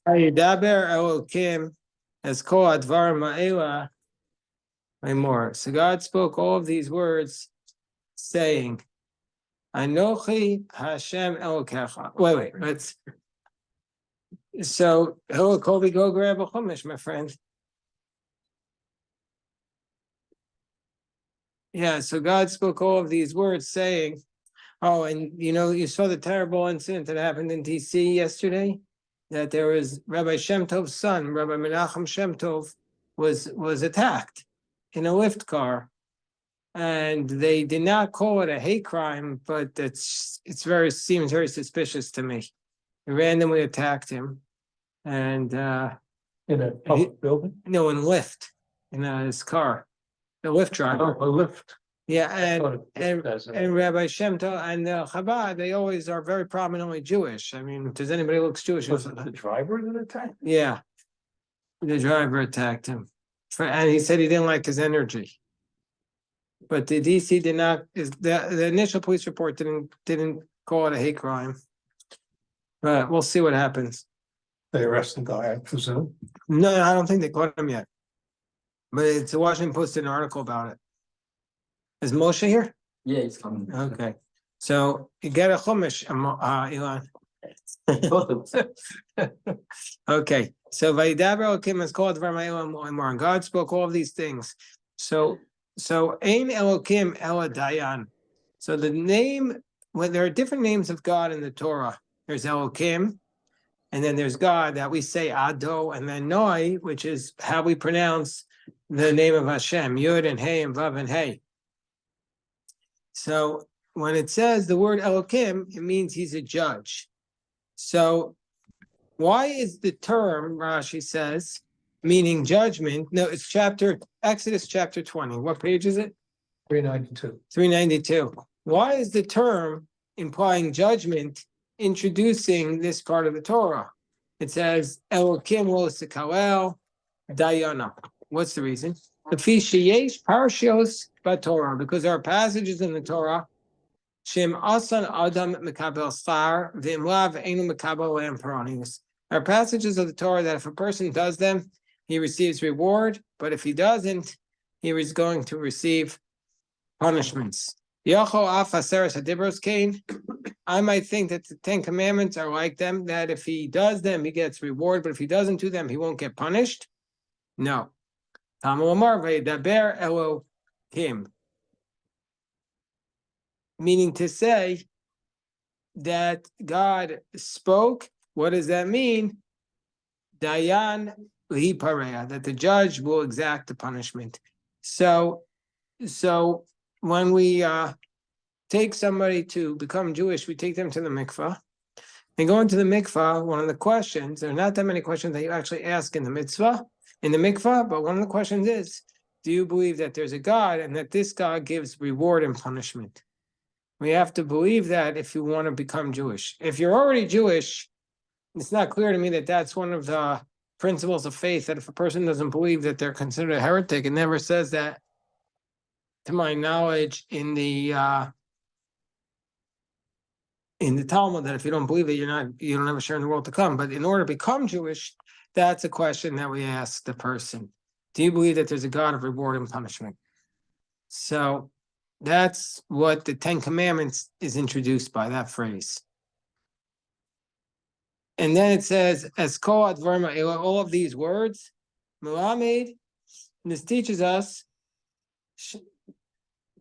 Hayidaber Elokim as kol advar ma'ela more. So God spoke all of these words, saying, Anochi Hashem Elokecha. Wait, let's. So, Kobe, go grab a chumash, my friend. Yeah, so God spoke all of these words, saying, oh, and you saw the terrible incident that happened in DC yesterday, that there was Rabbi Shem Tov's son, Rabbi Menachem Shem Tov, was attacked in a lift car. And they did not call it a hate crime, but seems very suspicious to me. They randomly attacked him, and in a public building? No, in Lyft, in his car, the Lyft driver. Oh, a lift. Yeah, and Rabbi Shem Tov and Chabad, they always are very prominently Jewish. I mean, does anybody looks Jewish? Was it the driver that attacked? Yeah, the driver attacked him, and he said he didn't like his energy. But the DC did not. The initial police report didn't call it a hate crime. But we'll see what happens. They arrested the guy, I presume. No, I don't think they caught him yet. But it's a Washington Post did an article about it. Is Moshe here? Yeah, he's coming. Okay. So you get a chumash, Elon. Okay. So Vayidaber Elokim is called Dvar and God spoke all of these things. So Ein Elokim Ela Dayan. So the name, when there are different names of God in the Torah, there's Elokim, and then there's God that we say Ado, and then Noi, which is how we pronounce the name of Hashem, Yud and Hey and Vav and Hey. So when it says the word Elokim, it means he's a judge. So why is the term, Rashi says, meaning judgment? No, it's Exodus chapter 20. What page is it? 392. 392. Why is the term implying judgment introducing this part of the Torah? It says Elokim Losekalel Dayana. What's the reason? Because there are passages in the Torah Shem Asan Adam Mekabel Star Vimlav Enu Mekabel Lam Paranius. There are passages of the Torah that if a person does them, he receives reward, but if he doesn't, he is going to receive punishments. Yachol Af Aseres Hadibros Cain. I might think that the 10 Commandments are like them, that if he does them, he gets reward, but if he doesn't do them, he won't get punished. No. Meaning to say that God spoke. What does that mean? Dayan lipareya, that the judge will exact the punishment. So when we take somebody to become Jewish, we take them to the mikvah. And going to the mikvah, one of the questions, there are not that many questions that you actually ask in the mikvah, but one of the questions is, do you believe that there's a God and that this God gives reward and punishment? We have to believe that if you want to become Jewish. If you're already Jewish, it's not clear to me that that's one of the principles of faith, that if a person doesn't believe that they're considered a heretic. It never says that, to my knowledge, in the Talmud, that if you don't believe it, you don't have a share in the world to come. But in order to become Jewish, that's a question that we ask the person. Do you believe that there's a God of reward and punishment? So that's what the 10 Commandments is introduced by, that phrase. And then it says, as kol advar, all of these words, Melamed, and this teaches us,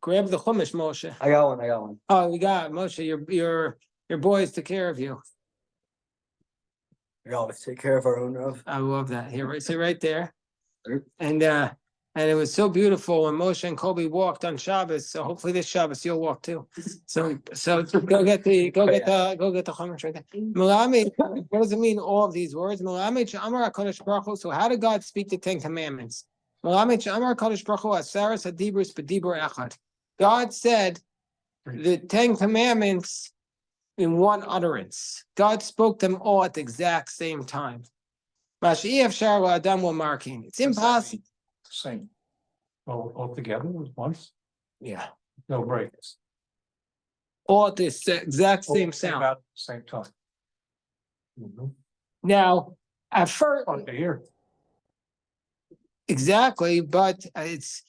grab the chumash, Moshe. I got one. Oh, we got it. Moshe, your boys took care of you. We always take care of our own Rav. I love that. Here, sit right there. And it was so beautiful when Moshe and Kobe walked on Shabbos. So hopefully this Shabbos you'll walk too. So go get the chumash right there. Melamed, what does it mean? All of these words. Melamed she'amar HaKadosh Baruch Hu. So how did God speak the 10 Commandments? Melamed she'amar HaKadosh Baruch Hu Aseres Hadibros b'dibur echad. God said the 10 Commandments in one utterance. God spoke them all at the exact same time. It's impossible. Same. All together was once? Yeah. No breaks. All at the exact same All sound. About the same time. Now, at first, Okay, here. exactly, but it's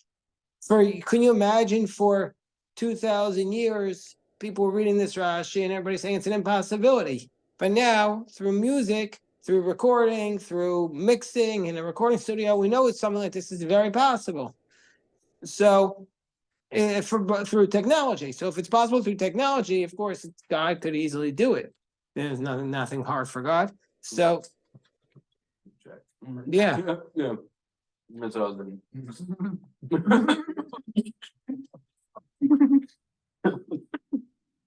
can you imagine for 2,000 years, people were reading this Rashi and everybody's saying it's an impossibility. But now, through music, through recording, through mixing in a recording studio, we know it's something like this is very possible. So, through technology. So if it's possible through technology, of course, God could easily do it. There's nothing hard for God. So, yeah. Yeah. That's what I was thinking.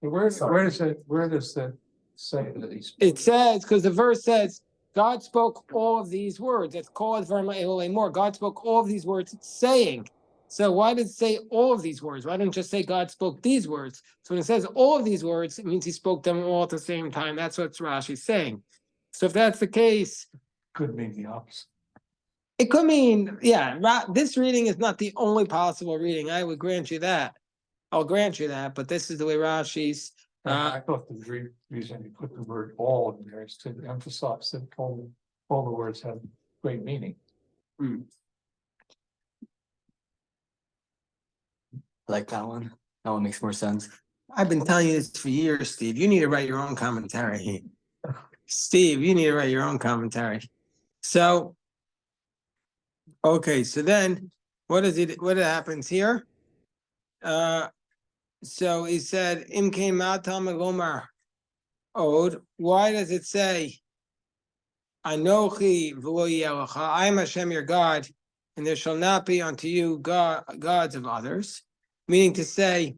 Where does that say that he's? It says, because the verse says, God spoke all of these words. It's called more. God spoke all of these words, saying. So why did it say all of these words? Why didn't it just say God spoke these words? So when it says all of these words, it means he spoke them all at the same time. That's what Rashi's saying. So if that's the case, Could mean the opposite. it could mean, yeah, this reading is not the only possible reading. I would grant you that. I'll grant you that, but this is the way Rashi's. I thought the reason you put the word all in there is to emphasize that all the words have great meaning. I like that one. That one makes more sense. I've been telling you this for years, Steve. You need to write your own commentary. Steve, you need to write your own commentary. So, okay, so then what happens here? So he said, Im came matam gomar od. Why does it say Anochi v'lo yelecha? I am Hashem your God, and there shall not be unto you gods of others. Meaning to say,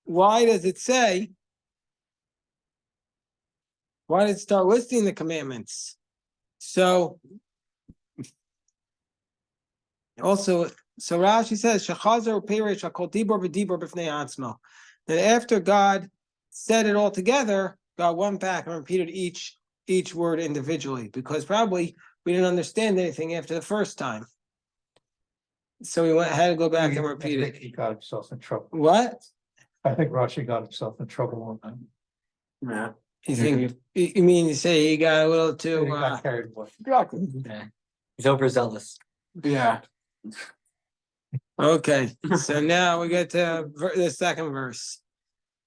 why does it say? Why did it start listing the commandments? So also, so Rashi says, Shachazar Perish Hakol Dibor v'Dibor b'fnei Atzmo. That after God said it all together, God went back and repeated each word individually, because probably we didn't understand anything after the first time. So we had to go back and repeat I think it. he got himself in trouble. What? I think Rashi got himself in trouble on that. Yeah. You think? You mean to say he got a little too? He got carried away. Yeah. He's overzealous. Yeah. Okay, so now we get to the second verse.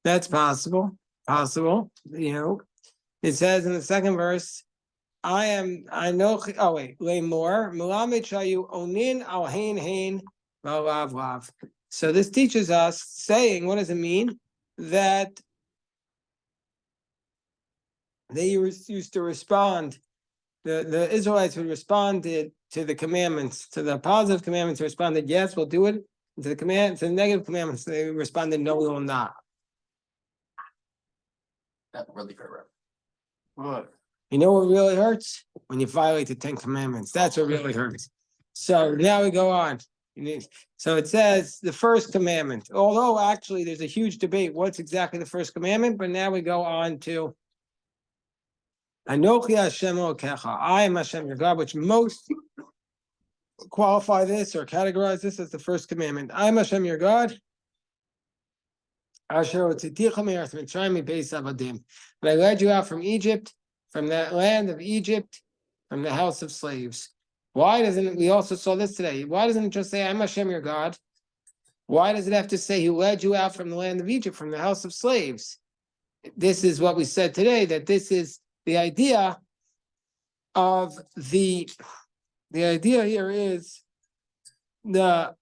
That's possible, It says in the second verse, I know, oh wait, lay more, Melamed shayu onin al hein hein v'alav lav. So this teaches us, saying, what does it mean? That they used to respond, the Israelites would respond to the commandments, to the positive commandments, responded, yes, we'll do it. To the negative commandments, they responded, no, we will not. That really hurt. What? You know what really hurts? When you violate the 10 commandments. That's what really hurts. So now we go on. So it says the first commandment, although actually there's a huge debate what's exactly the first commandment, but now we go on to Anochi Hashem Elokecha. I am Hashem your God, which most qualify this or categorize this as the first commandment. I am Hashem your God. But I led you out from Egypt, from that land of Egypt, from the house of slaves. Why doesn't it, we also saw this today, why doesn't it just say, I'm Hashem your God? Why does it have to say, he led you out from the land of Egypt, from the house of slaves? This is what we said today, that this is the idea of the idea here is that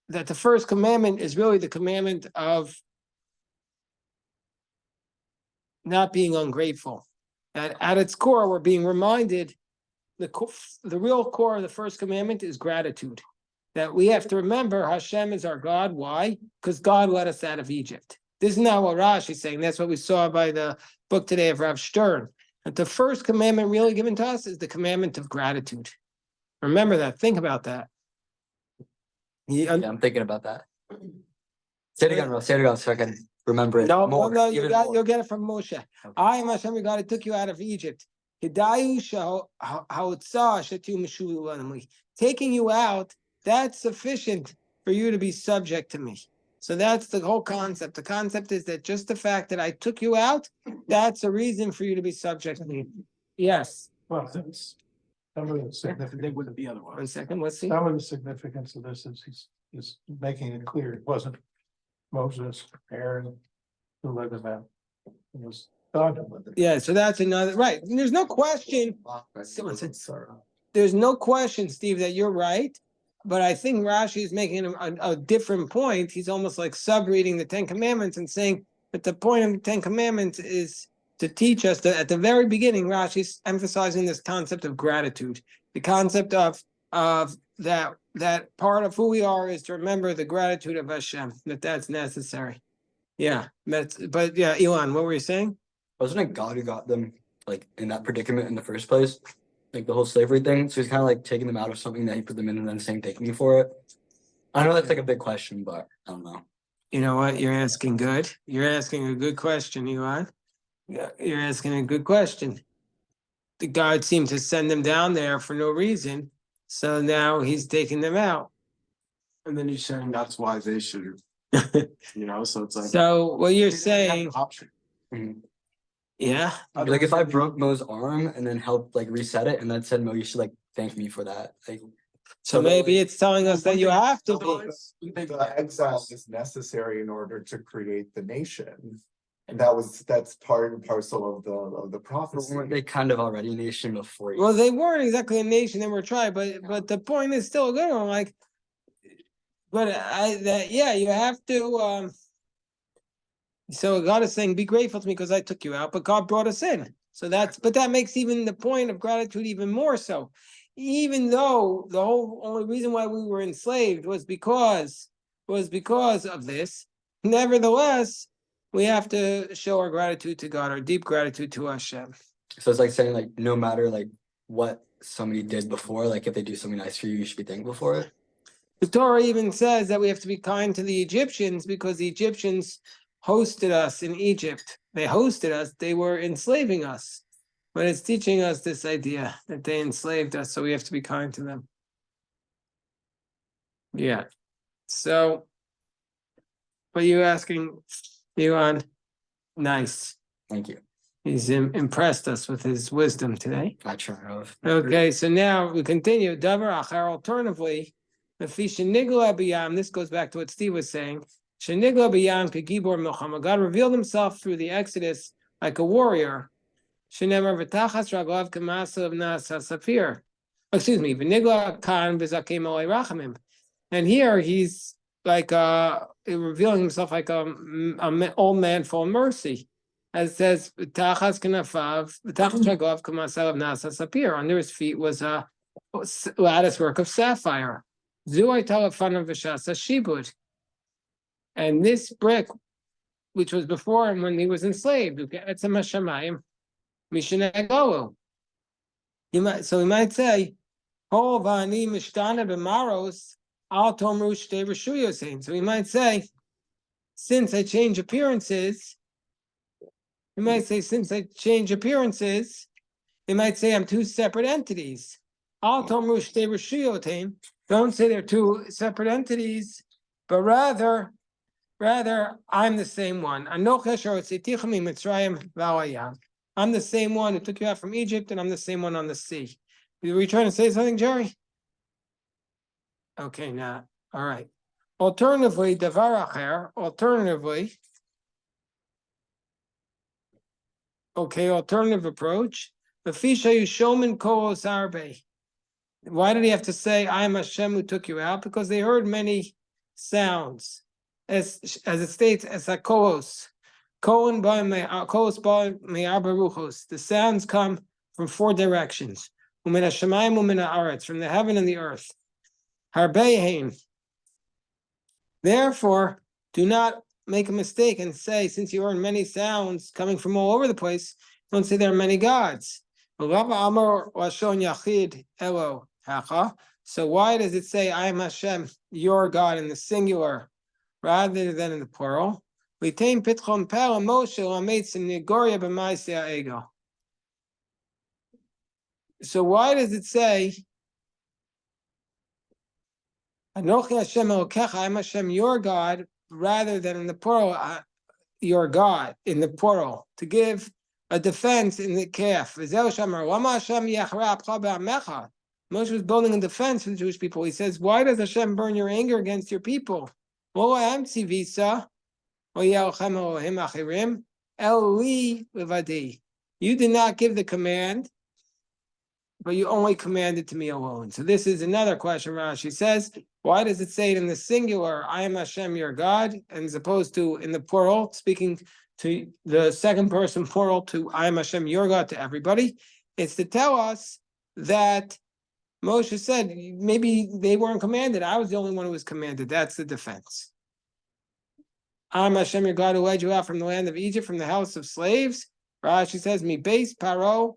the first commandment is really the commandment of not being ungrateful. That at its core, we're being reminded the real core of the first commandment is gratitude. That we have to remember Hashem is our God. Why? Because God led us out of Egypt. This is not what Rashi is saying. That's what we saw by the book today of Rav Stern. That the first commandment really given to us is the commandment of gratitude. Remember that. Think about that. Yeah, I'm thinking about that. Say it again, Ro. Say it again so I can remember it No, more. you'll get it from Moshe. Okay. I am Hashem your God, I took you out of Egypt. Taking you out, that's sufficient for you to be subject to me. So that's the whole concept. The concept is that just the fact that I took you out, that's a reason for you to be subject to me. Yes, Well, that's. Some of the They significance, wouldn't be otherwise. 1 second, let's see. some of the significance of this is he's making it clear it wasn't Moses, Aaron who led them out. It was God who led them. Yeah, so that's another, right. There's no question. Someone said, there's no question, Steve, that you're right. But I think Rashi is making a different point. He's almost like sub-reading the Ten Commandments and saying that the point of the Ten Commandments is to teach us that at the very beginning, Rashi's emphasizing this concept of gratitude, the concept of that part of who we are is to remember the gratitude of Hashem, that's necessary. Yeah, but yeah, Elon, what were you saying? Wasn't it God who got them like in that predicament in the first place? Like the whole slavery thing. So he's kind of like taking them out of something that he put them in and then saying, "Thank me for it." I know that's like a big question, but I don't know. You know what? You're asking good. You're asking a good question, Elon. Yeah, you're asking a good question. The God seemed to send them down there for no reason. So now he's taking them out. And then you're saying that's why they should, so it's like. So what you're they didn't have saying, an Option. Mhm. yeah, Like if I broke Mo's arm and then helped like reset it and then said, "Mo, you should like thank me for that." Like so maybe it's telling us that you have to be. The exile is necessary in order to create the nation. And that's part and parcel of the prophecy. weren't they kind of already a nation before you? Well, they weren't exactly a nation, they were a tribe, but the point is still a good one, like. But you have to, so God is saying, be grateful to me because I took you out, but God brought us in. So but that makes even the point of gratitude even more so. Even though the whole only reason why we were enslaved was because of this, nevertheless, we have to show our gratitude to God, our deep gratitude to Hashem. So it's like saying like no matter like what somebody did before, like if they do something nice for you, you should be thankful for it. The Torah even says that we have to be kind to the Egyptians because the Egyptians hosted us in Egypt. They hosted us, they were enslaving us. But it's teaching us this idea that they enslaved us, so we have to be kind to them. Yeah. So, but you're asking, Elon, nice. Thank you. He's impressed us with his wisdom today. I try of. Okay, so now we continue. Davar achar, alternatively, this goes back to what Steve was saying. God revealed himself through the Exodus like a warrior. Excuse me, and here he's like revealing himself like a old man full of mercy. As it says, under his feet was a lattice work of sapphire. And this brick, which was before him when he was enslaved, so we might say, so we might say, since I change appearances, we might say, they might say I'm two separate entities. Don't say they're two separate entities, but rather I'm the same one. I'm the same one who took you out from Egypt, and I'm the same one on the sea. Were you trying to say something, Jerry? Okay, now, all right. Alternatively, alternative approach. Why did he have to say, I am Hashem who took you out? Because they heard many sounds. As it states, as a koos. The sounds come from four directions. From the heaven and the earth. Therefore, do not make a mistake and say, since you heard many sounds coming from all over the place, don't say there are many gods. So why does it say, I am Hashem, your God, in the singular, rather than in the plural? So why does it say, Anochi Hashem Elokecha, I am Hashem, your God, rather than in the plural, your God, in the plural, to give a defense in the calf. Moshe was building a defense for the Jewish people. He says, why does Hashem burn your anger against your people? You did not give the command, but you only commanded to me alone. So this is another question. Rashi says, why does it say it in the singular, I am Hashem your God, and as opposed to in the plural, speaking to the second person plural to I am Hashem your God to everybody? It's to tell us that Moshe said, maybe they weren't commanded. I was the only one who was commanded. That's the defense. I'm Hashem your God who led you out from the land of Egypt, from the house of slaves. Rashi says, Mi base paro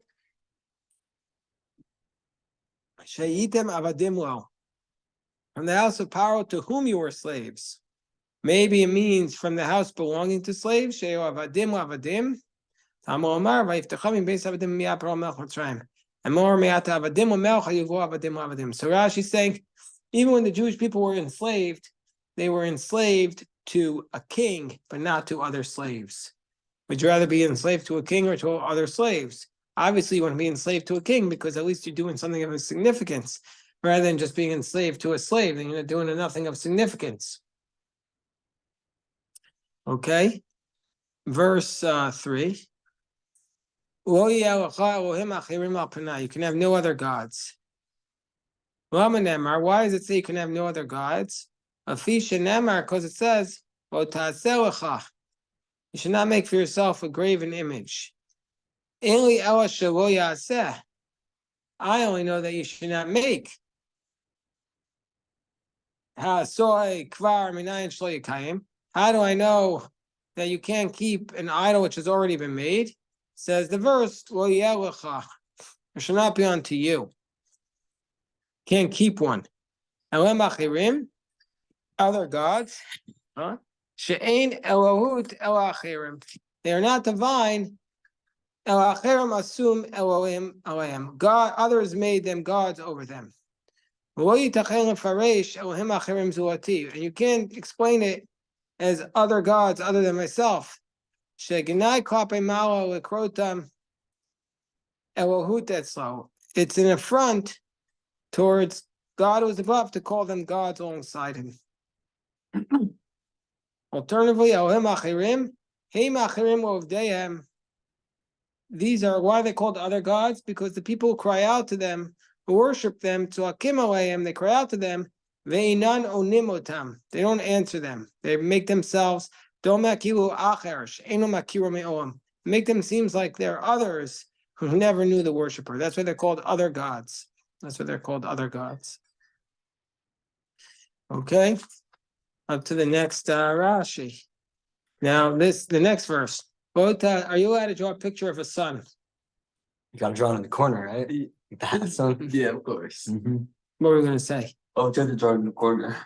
sheyitem avadim lo. From the house of Paro to whom you were slaves. Maybe it means from the house belonging to slaves. Sheo avadim avadim. Tamo omar vayiftecha mi base avadim miya paro melch mitzrayim. And more me'ata avadim u'melch yuvu avadim avadim. So Rashi is saying, even when the Jewish people were enslaved, they were enslaved to a king, but not to other slaves. Would you rather be enslaved to a king or to other slaves? Obviously, you want to be enslaved to a king because at least you're doing something of significance, rather than just being enslaved to a slave and you're doing nothing of significance. Okay, verse 3. You can have no other gods. Why does it say you can have no other gods? Because it says, you should not make for yourself a graven image. I only know that you should not make. How do I know that you can't keep an idol which has already been made? Says the verse, it should not be unto you. Can't keep one. Other gods, they are not divine. God, others made them gods over them. And you can't explain it as other gods other than myself. It's an affront towards God who is above to call them gods alongside him. Alternatively, these are why they're called other gods, because the people who cry out to them, who worship them, to Akim Aleim, they cry out to them, Ve'inan onim otam. They don't answer them. They make themselves make them seem like they're others who never knew the worshiper. That's why they're called other gods. That's why they're called other gods. Okay, up to the next Rashi. Now the next verse. Are you allowed to draw a picture of a sun? You gotta draw it in the corner, right? That sun. Yeah, of course. What were we going to say? Oh, just to draw in the corner.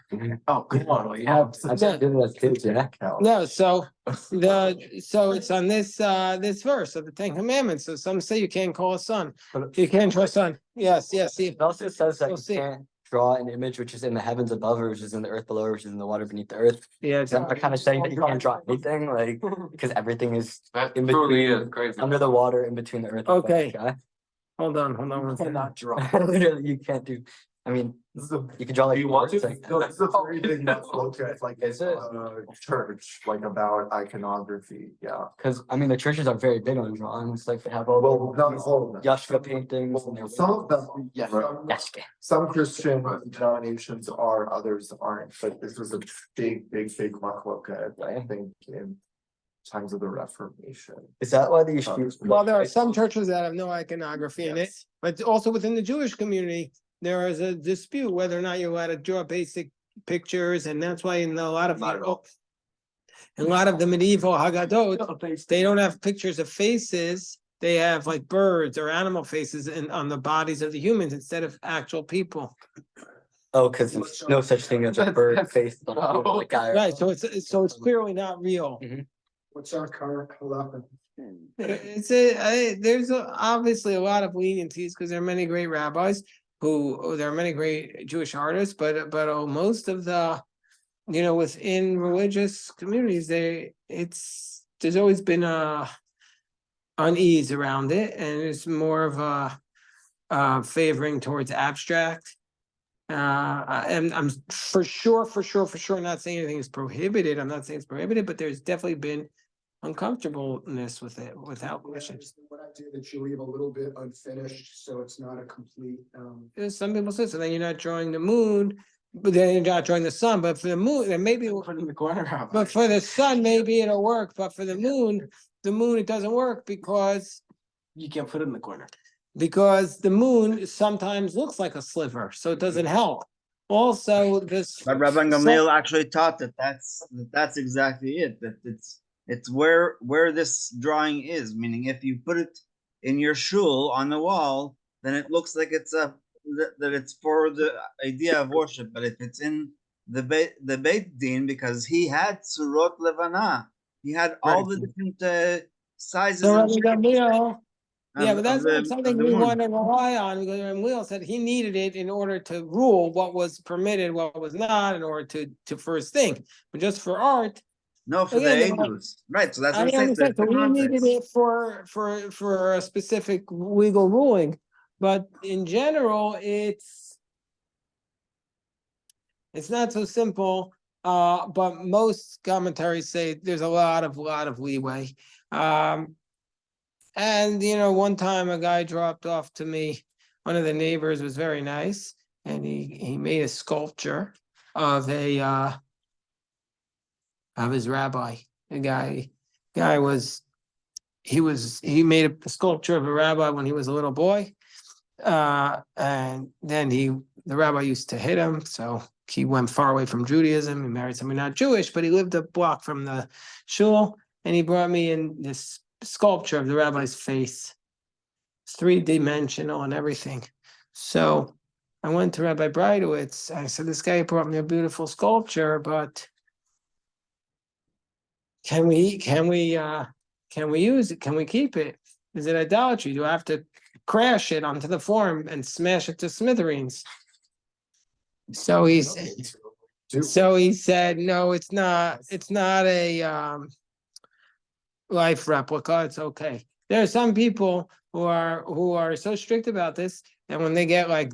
Oh, come on, we have. That's good as kids, yeah. No, so it's on this verse of the Ten Commandments. So some say you can't call a sun. You can't draw a sun. Yes. See. It also says that We'll you see. can't draw an image which is in the heavens above or which is in the earth below or which is in the water beneath the earth. Yeah, So I'm kind of saying that you can't draw anything, like, because everything is That in truly between, is crazy. under the water, in between the earth. and the Okay. sky. Hold on. one second. Cannot draw. Literally, you can't do. I mean, This is a, you can draw like. Do you want to? like- no, this is a very big focus, like Is it? church, like about iconography, yeah. Because I mean, the churches are very big on drawings. Like they have all Well, not these all of them. Yashka paintings. And Some of them, yeah. Yashka. Some Christian denominations are, others aren't, but this was a big machloket, I think, in times of the Reformation. Is that why they used to? Well, there are some churches that have no iconography in it, Yes. but also within the Jewish community, there is a dispute whether or not you're allowed to draw basic pictures, and that's why in a lot of Not at all. the medieval Haggadot, they don't have pictures of faces. They have like birds or animal faces on the bodies of the humans instead of actual people. Oh, because there's no such thing as a bird face on a guy. Right, so it's clearly not real. What's our current halacha? There's obviously a lot of leniencies because there are many great rabbis there are many great Jewish artists, but most of the within religious communities, there's always been a unease around it, and it's more of a favoring towards abstract. And I'm for sure not saying anything is prohibited. I'm not saying it's prohibited, but there's definitely been uncomfortableness with it, without question. What I do that you leave a little bit unfinished, so it's not a complete, Some people say, so then you're not drawing the moon, but then you're not drawing the sun, but for the moon, then maybe, Put it in the corner. but for the sun, maybe it'll work, but for the moon, it doesn't work because You can't put it in the corner. the moon sometimes looks like a sliver, so it doesn't help. Also, this. But Rabban Gamliel actually taught that that's exactly it. That it's where this drawing is. Meaning, if you put it in your shul on the wall, then it looks like that it's for the idea of worship. But if it's in the Beit Din, because he had surot levana, he had all the different sizes. So and Rabbi shapes Gamliel, yeah, of- but that's of not the- something of the we moon. want to rely on, because Gamliel said he needed it in order to rule what was permitted, what was not, in order to first think. But just for art, No, for Again, the they're like- Eidus. Right, so that's I what I'm saying. understand, so There's we two needed contexts. it for a specific legal ruling, but in general, it's not so simple, but most commentaries say there's a lot of leeway. And one time a guy dropped off to me, one of the neighbors was very nice, and he made a sculpture of his rabbi. The guy was, he made a sculpture of a rabbi when he was a little boy. And then the rabbi used to hit him, so he went far away from Judaism. He married somebody not Jewish, but he lived a block from the shul, and he brought me in this sculpture of the rabbi's face. It's 3-dimensional and everything. So I went to Rabbi Breitowitz. I said, this guy brought me a beautiful sculpture, but can we use it? Can we keep it? Is it idolatry? Do I have to crash it onto the form and smash it to smithereens? So he said, no, it's not a life replica. It's okay. There are some people who are so strict about this, and when they get like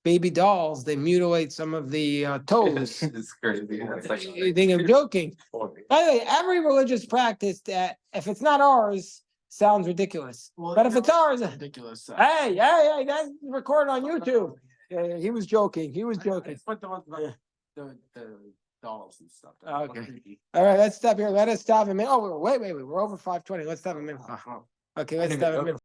baby dolls, they mutilate some of the toes. It's crazy. It's like. You think I'm joking? By the way, every religious practice that, if it's not ours, sounds ridiculous. But if it's ours, Ridiculous. hey, that's recorded on YouTube. Yeah, he was joking. But the ones about the dolls and stuff. Okay. All right, let's stop here. Let us stop a minute. Oh, wait. We're over 5:20. Let's stop a minute. Okay, let's stop a minute.